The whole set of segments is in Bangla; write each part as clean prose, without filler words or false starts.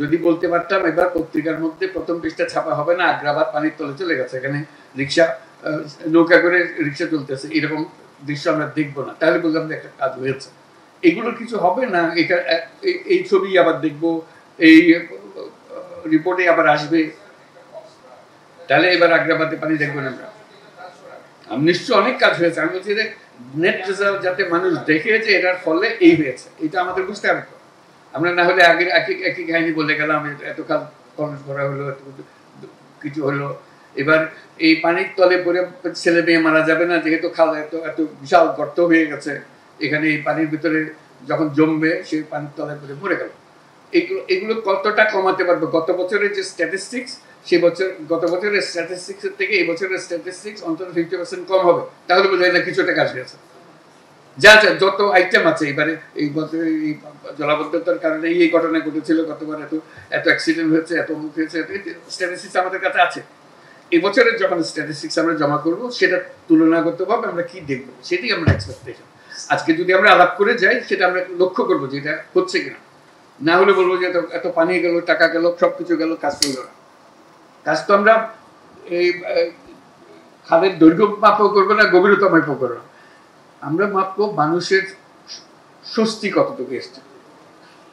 যদি বলতে পারতাম এবার পত্রিকার মধ্যে প্রথম পৃষ্ঠা ছাপা হবে না আগ্রাবাদ পানির তলে চলে গেছে, এখানে রিক্সা নৌকা করে রিক্সা চলতেছে, এরকম দৃশ্য আমরা দেখবো না, তাহলে বললাম যে একটা কাজ হয়েছে। এগুলো কিছু হবে না, এটা এই ছবি আবার দেখবো, এই রিপোর্টে আবার আসবে, তাহলে এবার আগ্রাবাদে পানি দেখবো না আমরা। নিশ্চয় অনেক কাজ হয়েছে, আমি বলছি যে নেট রেজাল্ট যাতে মানুষ দেখেছে এটার ফলে এই হয়েছে, এটা আমাদের বুঝতে হবে। আমরা না হলে আগে একই কাহিনী বলে গেলাম, এত কাজ খরচ করা হলো, এত কিছু হলো, এবার এই পানির তলে পড়ে ছেলে মেয়ে মারা যাবে না, যেহেতু খালা এত এত বিশাল গর্ত হয়ে গেছে, এখানে এই পানির ভিতরে যখন জমবে সেই পানির তলে পড়ে মরে গেল। এগুলো কতটা কমাতে পারবো? গত বছরের যে স্ট্যাটিস্টিক্স, সে বছর গত বছরের স্ট্যাটিস্টিক্স থেকে এই বছরের স্ট্যাটিস্টিক্স অন্তত 50% কম হবে, তাহলে বোঝা যায় না কিছু একটা কাজ হয়েছে। যা যত আইটেম আছে এবারে এই বছর এই জলাবদ্ধতার কারণে এই ঘটনা ঘটেছিল, গতবার এত এত অ্যাক্সিডেন্ট হয়েছে, এত মুখ হয়েছে, স্ট্যাটিস্টিক্স আমাদের কাছে আছে। এই বছরের যখন স্ট্যাটিস্টিক্স আমরা জমা করব, সেটা তুলনাগতভাবে আমরা কি দেখবো, সেটাই আমরা এক্সপেকটেশন। আজকে যদি আমরা আলাপ করে যাই, সেটা আমরা লক্ষ্য করবো যে এটা হচ্ছে কিনা, না হলে বলবো যে এত পানি গেল, টাকা গেল, সবকিছু গেল, কাজ করলো না। কাজ তো আমরা এই খাদের দৈর্ঘ্য মাপও করবো না, গভীরতা মাপও করবো না, আমরা মাপবো মানুষের স্বস্তি কতটুকু এসছে,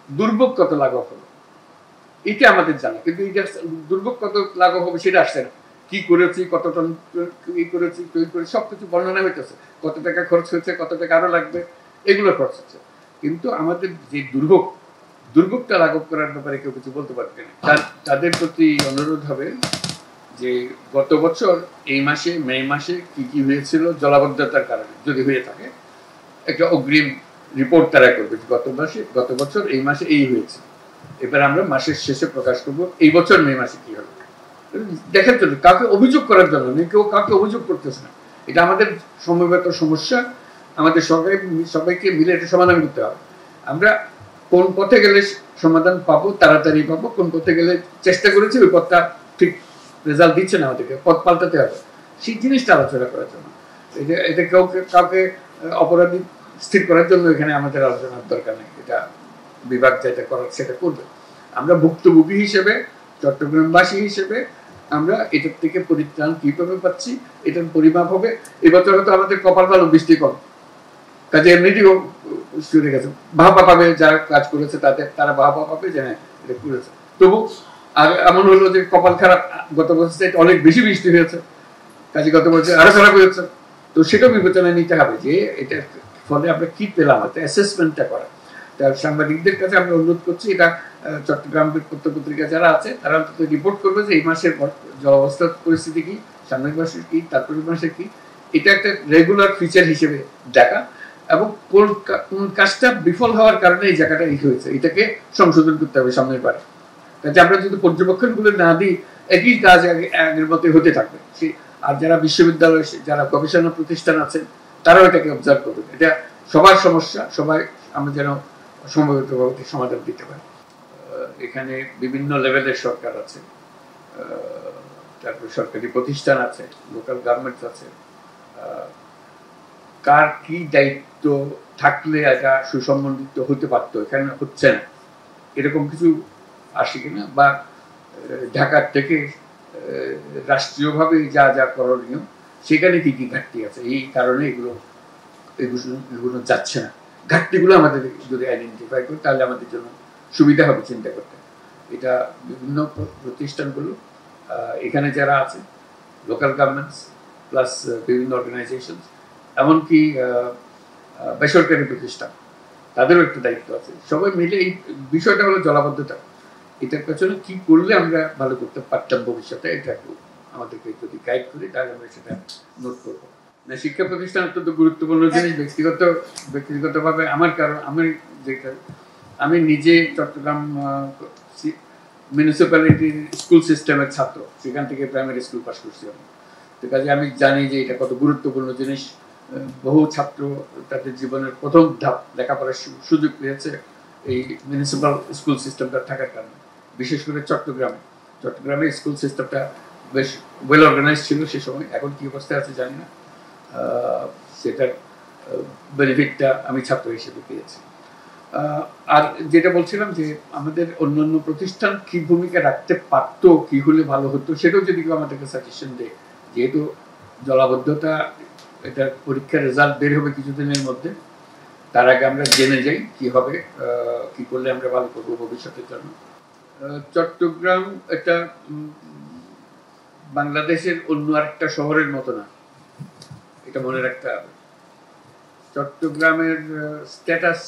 দুর্ভোগ কত লাঘব হলো, এটা আমাদের জানা। কিন্তু এটা দুর্ভোগ কত লাঘব হবে সেটা আসছে না। কি করেছি, কত টন ই করেছি, তৈরি করে সবকিছু বর্ণনা হইতেছে, কত টাকা খরচ হয়েছে, কত টাকা আরো লাগবে, এগুলো খরচ হচ্ছে। কিন্তু আমাদের যে দুর্ভোগটা লাঘব করার ব্যাপারে কেউ কিছু বলতে পারবে না। তাদের প্রতি অনুরোধ হবে যে গত বছর এই মাসে মে মাসে কি কি হয়েছিল জলাবদ্ধতার কারণে, যদি হয়ে থাকে একটা অগ্রিম রিপোর্ট তারা করবে, গত বছর এই মাসে এই হয়েছে, এবার আমরা মাসের শেষে প্রকাশ করবো এই বছর মে মাসে কি হবে। দেখার জন্য, কাউকে অভিযোগ করার জন্য, কেউ কাউকে অভিযোগ করতেছে না, এটা আমাদের সমবেত সমস্যা, আমাদের সবাইকে মিলে এটা সমাধান করতে হবে। আমরা কোন পথে গেলে সমাধান পাবো, তাড়াতাড়ি পাবো, কোন পথে গেলে চেষ্টা করেছি ওই পথটা ঠিক রেজাল্ট দিচ্ছে না, আমাদেরকে পথ পাল্টাতে হবে, সেই জিনিসটা আলোচনা করার জন্য। এটা কাউকে অপরাধী স্থির করার জন্য এখানে আমাদের আলোচনার দরকার নেই, এটা বিভাগ যেটা করার সেটা করবে। আমরা ভুক্তভোগী হিসেবে, চট্টগ্রামবাসী হিসেবে আমরা এটার থেকে পরিত্রাণ কিভাবে পাচ্ছি, এটার পরিমাপ হবে। এবছর হয়তো আমাদের কপাল ভালো, বৃষ্টি কম, কাজে এমনিটিও চলে গেছে, ভাবা পাবে যারা কাজ করেছে তারা ভাবা পাবে যে হ্যাঁ এটা করেছে। তবু আর এমন হলো যে কপাল খারাপ, গত বছর অনেক বেশি বৃষ্টি হয়েছে, কাজে গত বছর আরো খারাপ হয়েছে। তো সেটাও বিবেচনায় নিতে হবে যে এটার ফলে আমরা কি পেলাম, অ্যাসেসমেন্টটা করা। তার সাংবাদিকদের কাছে আমরা অনুরোধ করছি, এটা চট্টগ্রাম পত্রিকা যারা আছে তারা অন্তত রিপোর্ট করবে যে এই মাসের জলাবস্থার পরিস্থিতি কি, সামনের মাসের কি, তারপরের মাসের কি, এটা একটা রেগুলার ফিচার হিসেবে দেখা, এবং কোন কাজটা বিফল হওয়ার কারণে এই জায়গাটা এই হয়েছে, এটাকে সংশোধন করতে হবে সামনের বার। কাজে আমরা যদি পর্যবেক্ষণ গুলো না দিই, একই কাজ আগের মতো হতে থাকবে। আর যারা বিশ্ববিদ্যালয়, যারা গবেষণা প্রতিষ্ঠান আছেন, তারাও এটাকে অবজার্ভ করবে। এটা সবার সমস্যা, সবাই আমরা যেন সম্ভবতভাবে সমাধান দিতে পারি। এখানে বিভিন্ন লেভেলের সরকার আছে, তারপর সরকারি প্রতিষ্ঠান আছে, লোকাল গভর্নমেন্ট আছে, কার কি দায়িত্ব থাকলে এটা সুসম্বন্ধিত হতে পারতো, এখানে হচ্ছে না, এরকম কিছু আসে কিনা, বা ঢাকার থেকে রাষ্ট্রীয়ভাবে যা যা করণীয় সেখানে কি কি ঘাটতি আছে, এই কারণে এগুলো যাচ্ছে না। ঘাটতিগুলো আমাদের যদি আইডেন্টিফাই করি তাহলে আমাদের জন্য সুবিধা হবে চিন্তা করতে। এটা বিভিন্ন প্রতিষ্ঠানগুলো, এখানে যারা আছে লোকাল গভর্নমেন্টস প্লাস বিভিন্ন অর্গানাইজেশন, এমনকি বেসরকারি প্রতিষ্ঠান, তাদেরও একটা দায়িত্ব আছে। সবাই মিলে এই বিষয়টা হলো জলাবদ্ধতা, এটার পেছনে কি করলে আমরা ভালো করতে পারতাম ভবিষ্যতে, এটা আমাদেরকে যদি গাইড করি তাহলে আমরা সেটা নোট করবো। না, শিক্ষা প্রতিষ্ঠান অত্যন্ত গুরুত্বপূর্ণ জিনিস। ব্যক্তিগতভাবে আমার, কারণ আমি নিজে চট্টগ্রাম মিউনিসিপ্যালিটির স্কুল সিস্টেমের ছাত্র, সেখান থেকে প্রাইমারি স্কুল পাস করছি আমি। তো কাজে আমি জানি যে এটা কত গুরুত্বপূর্ণ জিনিস। বহু ছাত্র তাদের জীবনের প্রথম ধাপ লেখাপড়ার সুযোগ পেয়েছে এই মিউনিসিপ্যাল স্কুল সিস্টেমটা থাকার কারণে। বিশেষ করে চট্টগ্রামে স্কুল সিস্টেমটা বেশ ওয়েল অর্গানাইজ ছিল সে সময়, এখন কি অবস্থায় আছে জানি না, সেটার বেনিফিটটা আমি ছাত্র হিসেবে পেয়েছি। আর যেটা বলছিলাম যে আমাদের অন্যান্য প্রতিষ্ঠান কি ভূমিকা রাখতে পারতো, কি হলে ভালো হতো, সেটাও যদি কেউ আমাদেরকে সাজেশন দেয়। যেহেতু জলাবদ্ধতা, এটা পরীক্ষার রেজাল্ট বের হবে কিছুদিনের মধ্যে, তার আগে আমরা জেনে যাই কি হবে, কি করলে আমরা ভালো করবো ভবিষ্যতের জন্য। চট্টগ্রাম এটা বাংলাদেশের অন্য আরেকটা শহরের মতো না, এটা মনে রাখতে হবে। চট্টগ্রামের স্ট্যাটাস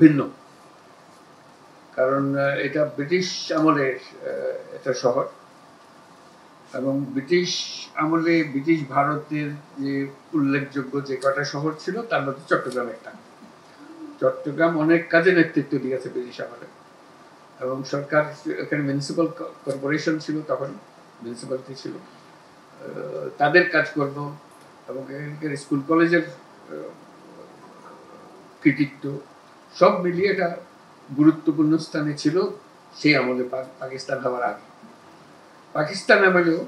ভিন্ন, কারণ এটা ব্রিটিশ আমলের একটা শহর, এবং ব্রিটিশ আমলে ব্রিটিশ ভারতের যে উল্লেখযোগ্য যে কটা শহর ছিল তার মধ্যে চট্টগ্রাম একটা। চট্টগ্রাম অনেক কাজে নেতৃত্ব দিয়েছে ব্রিটিশ আমলে, এবং সরকার এখানে মিউনিসিপাল কর্পোরেশন ছিল, তখন মিউনিসিপ্যালিটি ছিল, তাদের কাজ করব, এবং এখানকার স্কুল কলেজের কৃতিত্ব সব মিলিয়ে এটা গুরুত্বপূর্ণ স্থানে ছিল সেই আমলে, পাকিস্তান হওয়ার আগে। পাকিস্তান আমলেও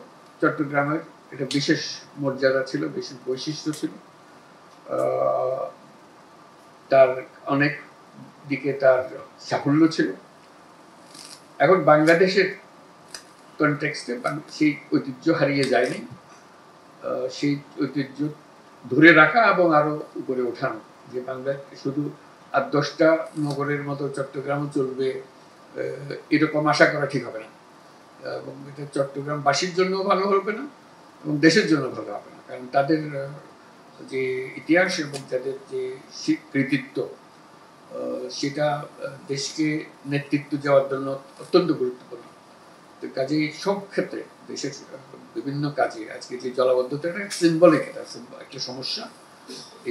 চট্টগ্রামের এটা বিশেষ মর্যাদা ছিল, বিশেষ বৈশিষ্ট্য ছিল, তার অনেক দিকে তার সাফল্য ছিল। এখন বাংলাদেশের কনটেক্সটে সেই ঐতিহ্য হারিয়ে যায়নি, সেই ঐতিহ্য ধরে রাখা এবং আরো উপরে ওঠানো, যে বাংলা শুধু 8-10টা নগরের মতো চট্টগ্রামও চলবে এরকম আশা করা ঠিক হবে না, এবং এটা চট্টগ্রামবাসীর জন্য ভালো হবে না এবং দেশের জন্য ভালো হবে না, কারণ তাদের যে ইতিহাস এবং তাদের যে কৃতিত্ব সেটা দেশকে নেতৃত্ব দেওয়ার জন্য অত্যন্ত গুরুত্বপূর্ণ। কাজেই সব ক্ষেত্রে দেশের বিভিন্ন কাজে আজকে যে জলাবদ্ধতাটা সিম্বলিক, এটা একটা সমস্যা,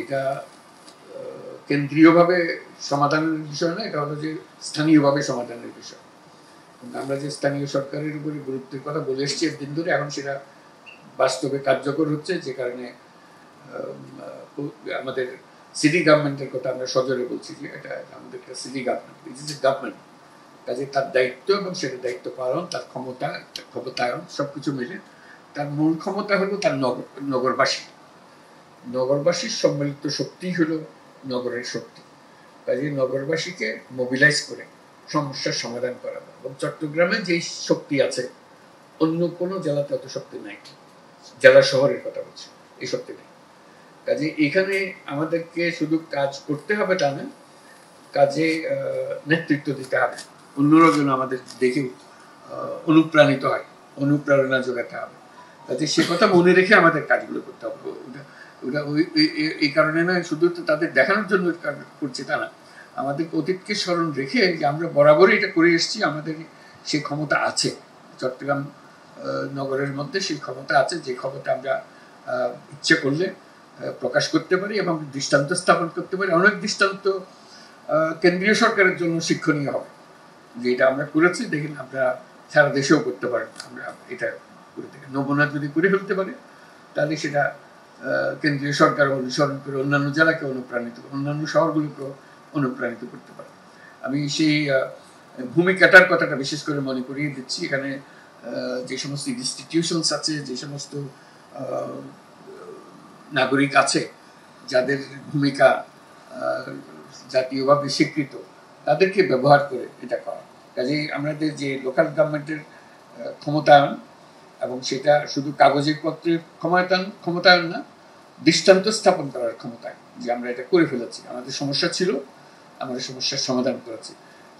এটা কেন্দ্রীয়ভাবে সমাধানের বিষয় না, এটা হলো যে স্থানীয়ভাবে সমাধানের বিষয়। আমরা যে স্থানীয় সরকারের উপরে গুরুত্বের কথা বলে এসেছি একদিন ধরে, এখন সেটা বাস্তবে কার্যকর হচ্ছে, যে কারণে আমাদের সিটি গভর্নমেন্টের কথা আমরা সজোরে বলছি যে এটা আমাদের একটা city government, it is a government. কাজে তার দায়িত্ব এবং সেটা দায়িত্ব পালন, তার ক্ষমতায়ন সবকিছু মিলে তার মূল ক্ষমতা হলো তার নগরবাসী, নগরবাসীর সম্মিলিত শক্তি হলো নগরের শক্তি। কাজে নগরবাসীকে মোবিলাইজ করে সমস্যার সমাধান করা, এবং চট্টগ্রামে যে শক্তি আছে অন্য কোনো জেলাতে অত শক্তি নাই, জেলা শহরের কথা বলছি, এই শক্তি নেই। কাজে এখানে আমাদেরকে শুধু কাজ করতে হবে তা না, কাজে নেতৃত্ব দিতে হবে, অন্যরা যেন আমাদের দেখে অনুপ্রাণিত হয়, অনুপ্রেরণা যোগাতে হবে। কাজে সে কথা মনে রেখে আমাদের কাজগুলো করতে হবে। ওটা ওই এই কারণে নয় শুধু তো তাদের দেখানোর জন্য করছে তা না, আমাদের অতীতকে স্মরণ রেখে যে আমরা বরাবরই এটা করে এসেছি, আমাদের সেই ক্ষমতা আছে চট্টগ্রাম নগরের মধ্যে, সেই ক্ষমতা আছে, যে ক্ষমতা আমরা ইচ্ছে করলে প্রকাশ করতে পারি এবং দৃষ্টান্ত স্থাপন করতে পারি। অনেক দৃষ্টান্ত কেন্দ্রীয় সরকারের জন্য শিক্ষণীয় হবে, যে এটা আমরা করেছি, দেখেন আমরা সারা দেশেও করতে পারেন, আমরা এটা করে থাকি। নমুনা যদি করে ফেলতে পারে তাহলে সেটা কেন্দ্রীয় সরকার অনুসরণ করে অন্যান্য জেলাকে অনুপ্রাণিত, অন্যান্য শহরগুলিকেও অনুপ্রাণিত করতে পারে। আমি সেই ভূমিকাটার কথাটা বিশেষ করে মনে করিয়ে দিচ্ছি। এখানে যে সমস্ত ইনস্টিটিউশনস আছে, যে সমস্ত নাগরিক আছে যাদের ভূমিকা জাতীয়ভাবে স্বীকৃত, তাদেরকে ব্যবহার করে এটা করা। কাজেই আমাদের যে লোকাল গভর্নমেন্টের ক্ষমতায়ন, এবং সেটা শুধু কাগজের পত্রের ক্ষমতায়ন না, দৃষ্টান্ত স্থাপন করার ক্ষমতায়ন, যে আমরা এটা করে ফেলেছি, আমাদের সমস্যা ছিল, আমাদের সমস্যার সমাধান করেছি।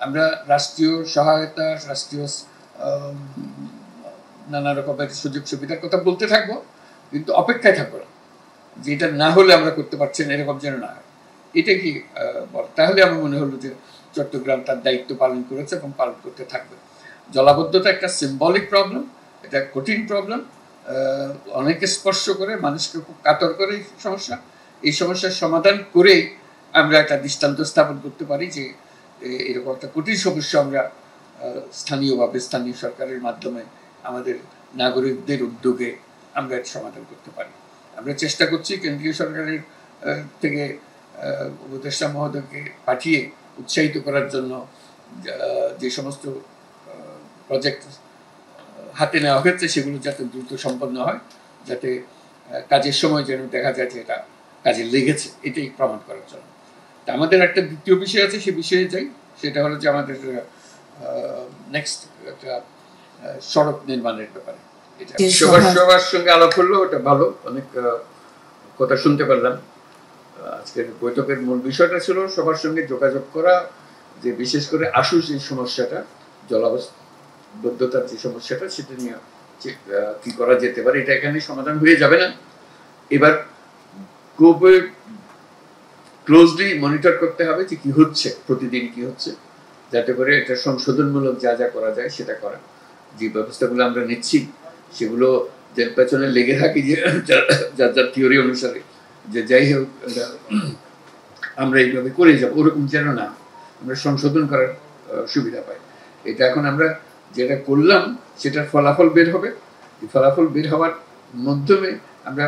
আমরা রাষ্ট্রীয় সহায়তা, রাষ্ট্রীয় নানা রকমের সুযোগ সুবিধার কথা বলতে থাকবো, কিন্তু অপেক্ষায় থাকবো না যে এটা না হলে আমরা করতে পারছি না, এরকম যেন না হয়। এটা কি তাহলে আমার মনে হলো যে চট্টগ্রাম তার দায়িত্ব পালন করেছে এবং পালন করতে থাকবে। জলাবদ্ধতা একটা সিম্বলিক প্রবলেম, এটা কঠিন প্রবলেম, অনেকে স্পর্শ করে, মানুষকে খুব কাতর করে সমস্যা। এই সমস্যার সমাধান করেই আমরা একটা দৃষ্টান্ত স্থাপন করতে পারি যে এরকম একটা কঠিন সমস্যা আমরা স্থানীয়ভাবে, স্থানীয় সরকারের মাধ্যমে, আমাদের নাগরিকদের উদ্যোগে আমরা এর সমাধান করতে পারি। আমরা চেষ্টা করছি কেন্দ্রীয় সরকারের থেকে উপদেষ্টা মহোদয়কে পাঠিয়ে উৎসাহিত করার জন্য যে সমস্ত প্রজেক্ট হাতে নেওয়া হয়েছে সেগুলো যাতে দ্রুত সম্পন্ন হয়, যাতে কাজের সময় যেন দেখা যায় যে এটা কাজে লেগেছে, এটাই প্রমাণ করার জন্য। আমাদের একটা দ্বিতীয় বিষয় আছে, সে বিষয়ে যাই। সেটা হলো যে আমাদের নেক্সট একটা সড়ক নির্মাণের ব্যাপারে। সবার সঙ্গে আলাপ হলো, ওটা ভালো, অনেক কথা শুনতে পারলাম। আজকের বৈঠকের মূল বিষয়টা ছিল সবার সঙ্গে যোগাযোগ করা, যে বিশেষ করে আশু যে সমস্যাটা, জলাবদ্ধতার যে সমস্যাটা, সেটা নিয়ে কি করা যেতে পারে। এটা এখানে সমাধান হয়ে যাবে না, এবার খুব ক্লোজলি মনিটর করতে হবে যে কি হচ্ছে, প্রতিদিন কি হচ্ছে, যাতে করে এটা সংশোধনমূলক যা যা করা যায় সেটা করা। যে ব্যবস্থাগুলো আমরা নিচ্ছি সেগুলো যের পেছনে লেগে থাকি, যে যার যার থিওরি অনুসারে, যে যাই হোক আমরা এইভাবে করে যাবো, ওরকম যেন না, আমরা সংশোধন করার সুবিধা পাই। এটা এখন আমরা যেটা করলাম সেটার ফলাফল বের হবে, ফলাফল বের হওয়ার মাধ্যমে আমরা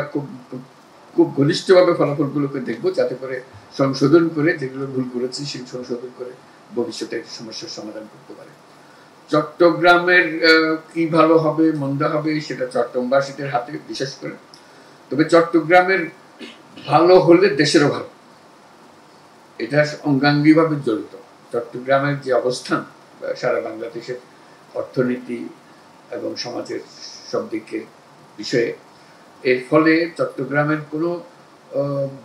খুব ঘনিষ্ঠভাবে ফলাফলগুলোকে দেখবো, যাতে করে সংশোধন করে যেগুলো ভুল করেছি সেই সংশোধন করে ভবিষ্যতে সমস্যার সমাধান করতে পারে। চট্টগ্রামের কি ভালো হবে মন্দ হবে সেটা চট্টগ্রামবাসীদের হাতে, বিশেষ করে। তবে চট্টগ্রামের ভালো হলে দেশেরও ভালো, এটা অঙ্গাঙ্গিভাবে জড়িত। চট্টগ্রামের যে অবস্থান সারা বাংলাদেশের অর্থনীতি এবং সমাজের সব দিকের বিষয়ে, এর ফলে চট্টগ্রামের কোনো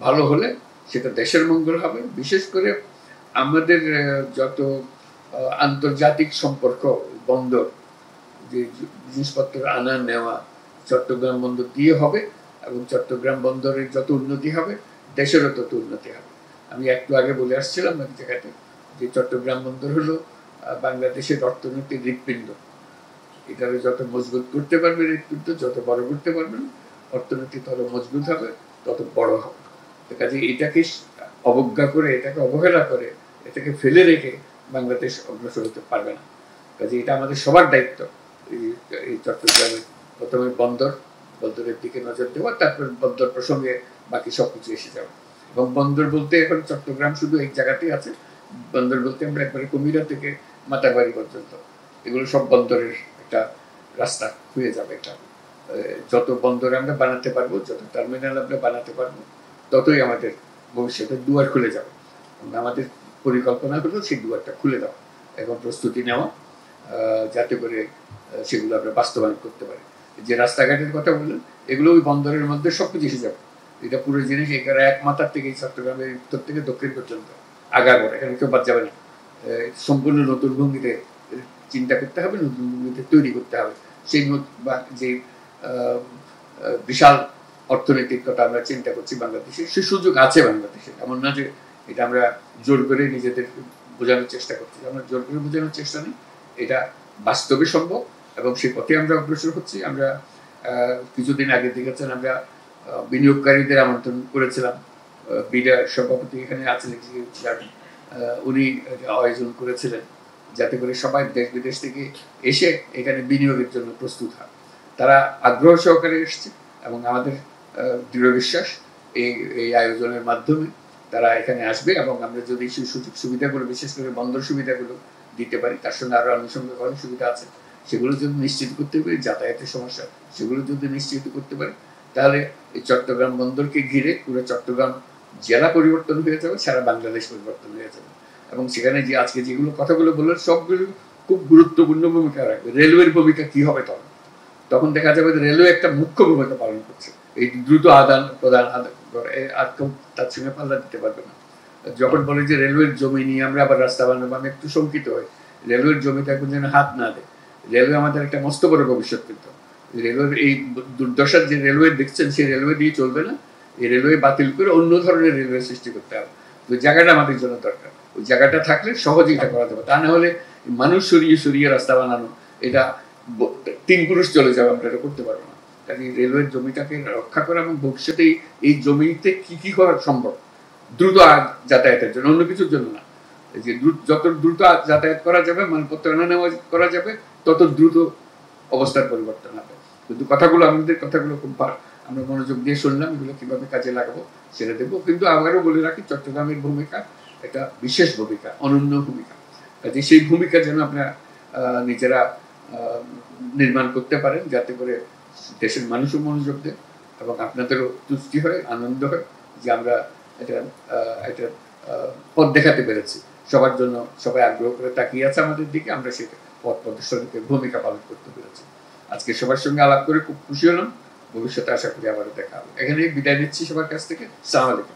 ভালো হলে সেটা দেশের মঙ্গল হবে। বিশেষ করে আমাদের যত আন্তর্জাতিক সম্পর্ক, বন্দর, যে জিনিসপত্র আনা নেওয়া চট্টগ্রাম বন্দর দিয়ে হবে, এবং চট্টগ্রাম বন্দরের যত উন্নতি হবে দেশেরও তত উন্নতি হবে। আমি একটু আগে বলে আসছিলাম এক জায়গাতে, যে চট্টগ্রাম বন্দর হলো বাংলাদেশের অর্থনীতির হৃৎপিণ্ড। এটাকে যত মজবুত করতে পারবে হৃৎপিণ্ড, যত বড় করতে পারবেন অর্থনীতি, তত মজবুত হবে, তত বড় হবে। কাজে এটাকে অবজ্ঞা করে, এটাকে অবহেলা করে, এটাকে ফেলে রেখে বাংলাদেশ অগ্রসর হতে পারবে না। কাজে এটা আমাদের সবার দায়িত্ব, এই চট্টগ্রামের প্রথমে বন্দরের দিকে নজর দেওয়া, তারপর বন্দর প্রসঙ্গে বাকি সবকিছু এসে যাবে। এবং বন্দর বলতে এখন চট্টগ্রাম শুধু এই জায়গাতেই আছে, বন্দর বলতে আমরা একবারে কুমিরা থেকে মাতারবাড়ি পর্যন্ত এগুলো সব বন্দরের একটা রাস্তা হয়ে যাবে। এটা যত বন্দর আমরা বানাতে পারবো, যত টার্মিনাল আমরা বানাতে পারবো, ততই আমাদের ভবিষ্যতে দুয়ার খুলে যাবে। আমাদের পরিকল্পনা হলো সেই দুয়ারটা খুলে দেওয়া এবং প্রস্তুতি নেওয়া, যাতে করে সেগুলো আমরা বাস্তবায়ন করতে পারি। যে রাস্তাঘাটের কথা বললেন, এগুলো ওই বন্দরের মধ্যে সবকিছু এসে যাবে। এটা পুরো জিনিস এখানে এক মাথার থেকে চট্টগ্রামের উত্তর থেকে দক্ষিণ পর্যন্ত আগাগোড়া, এখানে কেউ বাদ যাবে না। সম্পূর্ণ নতুন ভঙ্গিতে চিন্তা করতে হবে, নতুন ভঙ্গিতে তৈরি করতে হবে। সেই যে বিশাল অর্থনৈতিক কথা আমরা চিন্তা করছি বাংলাদেশে, সে সুযোগ আছে বাংলাদেশে। এমন না যে এটা আমরা জোর করে নিজেদের বোঝানোর চেষ্টা করছি, আমরা জোর করে বোঝানোর চেষ্টা নেই, এটা বাস্তবে সম্ভব এবং সেই পথে আমরা অগ্রসর হচ্ছি। আমরা কিছুদিন আগে দেখেছেন আমরা বিনিয়োগকারীদের আমন্ত্রণ করেছিলাম, বিডা সভাপতি এখানে আছেন, উনি আয়োজন করেছিলেন, যাতে করে সবাই দেশ বিদেশ থেকে এসে এখানে বিনিয়োগের জন্য প্রস্তুত হয়। তারা আগ্রহ সহকারে এসছে এবং আমাদের দৃঢ় বিশ্বাস এই আয়োজনের মাধ্যমে তারা এখানে আসবে, এবং আমরা যদি সেই সুযোগ সুবিধাগুলো, বিশেষ করে বন্দর সুবিধাগুলো দিতে পারি, তার সঙ্গে আরো আনুষঙ্গিক অনেক সুবিধা আছে, সেগুলো যদি নিশ্চিত করতে পারি, যাতায়াতের সমস্যা সেগুলো যদি নিশ্চিত করতে পারি, তাহলে এই চট্টগ্রাম বন্দরকে ঘিরে পুরো চট্টগ্রাম জেলা পরিবর্তন হয়ে যাবে, সারা বাংলাদেশ পরিবর্তন হয়ে যাবে। এবং সেখানে যে আজকে যেগুলো কথাগুলো বললেন সবগুলো খুব গুরুত্বপূর্ণ ভূমিকা রাখবে। রেলওয়ের ভূমিকা কি হবে তখন দেখা যাবে যে রেলওয়ে একটা মুখ্য ভূমিকা পালন করছে। এই দ্রুত আদান প্রদান আর কেউ তার সঙ্গে পাল্লা দিতে পারবে না। যখন বলে যে রেলওয়ের জমি নিয়ে আমরা আবার রাস্তা বানাবো, আমি একটু শঙ্কিত হই। রেলওয়ের জমিতে এখন যেন হাত না দেয়। রেলওয়ে আমাদের একটা মস্ত বড় ভবিষ্যৎ, কিন্তু রেলওয়ের এই দুর্দশার যে রেলওয়ে দেখছেন, সেই রেলওয়ে দিয়ে চলবে না। এই রেলওয়ে বাতিল করে অন্য ধরনের রেলওয়ে সৃষ্টি করতে হবে। ওই জায়গাটা আমাদের জন্য দরকার, ওই জায়গাটা থাকলে সহজে এটা করা যাবে। তা না হলে মানুষ সরিয়ে সরিয়ে রাস্তা বানানো, এটা 3 পুরুষ চলে যাবে, আমরা এটা করতে পারবো না। কাজে রেলওয়ের জমিটাকে রক্ষা করা এবং ভবিষ্যতে এই জমিতে কি কি করা সম্ভব, দ্রুত যাতায়াতের জন্য, অন্য কিছুর জন্য না। যে যত দ্রুত যাতায়াত করা যাবে, মালপত্র আনা নেওয়া করা যাবে, তত দ্রুত অবস্থার পরিবর্তন হবে। কিন্তু আমাদের কথাগুলো খুব আমরা মনোযোগ দিয়ে শুনলাম, এগুলো কিভাবে কাজে লাগাবো সেটা দেবো। কিন্তু আবারও বলে রাখি, চট্টগ্রামের ভূমিকা একটা বিশেষ ভূমিকা, অনন্য ভূমিকা। কাজে সেই ভূমিকা যেন আপনারা নিজেরা নির্মাণ করতে পারেন, যাতে করে দেশের মানুষও মনোযোগ দেয় এবং আপনাদেরও তুষ্টি হয়, আনন্দ হয় যে আমরা এটা পথ দেখাতে পেরেছি। সবার জন্য সবাই আগ্রহ করে তাকিয়ে আছে আমাদের দিকে, আমরা সেটা পথ প্রদর্শনীতে ভূমিকা পালন করতে পেরেছি। আজকে সবার সঙ্গে আলাপ করে খুব খুশি হলাম। ভবিষ্যতে আশা করি আবারও দেখা হবে। এখানেই বিদায় নিচ্ছি সবার কাছ থেকে। আসসালামু আলাইকুম।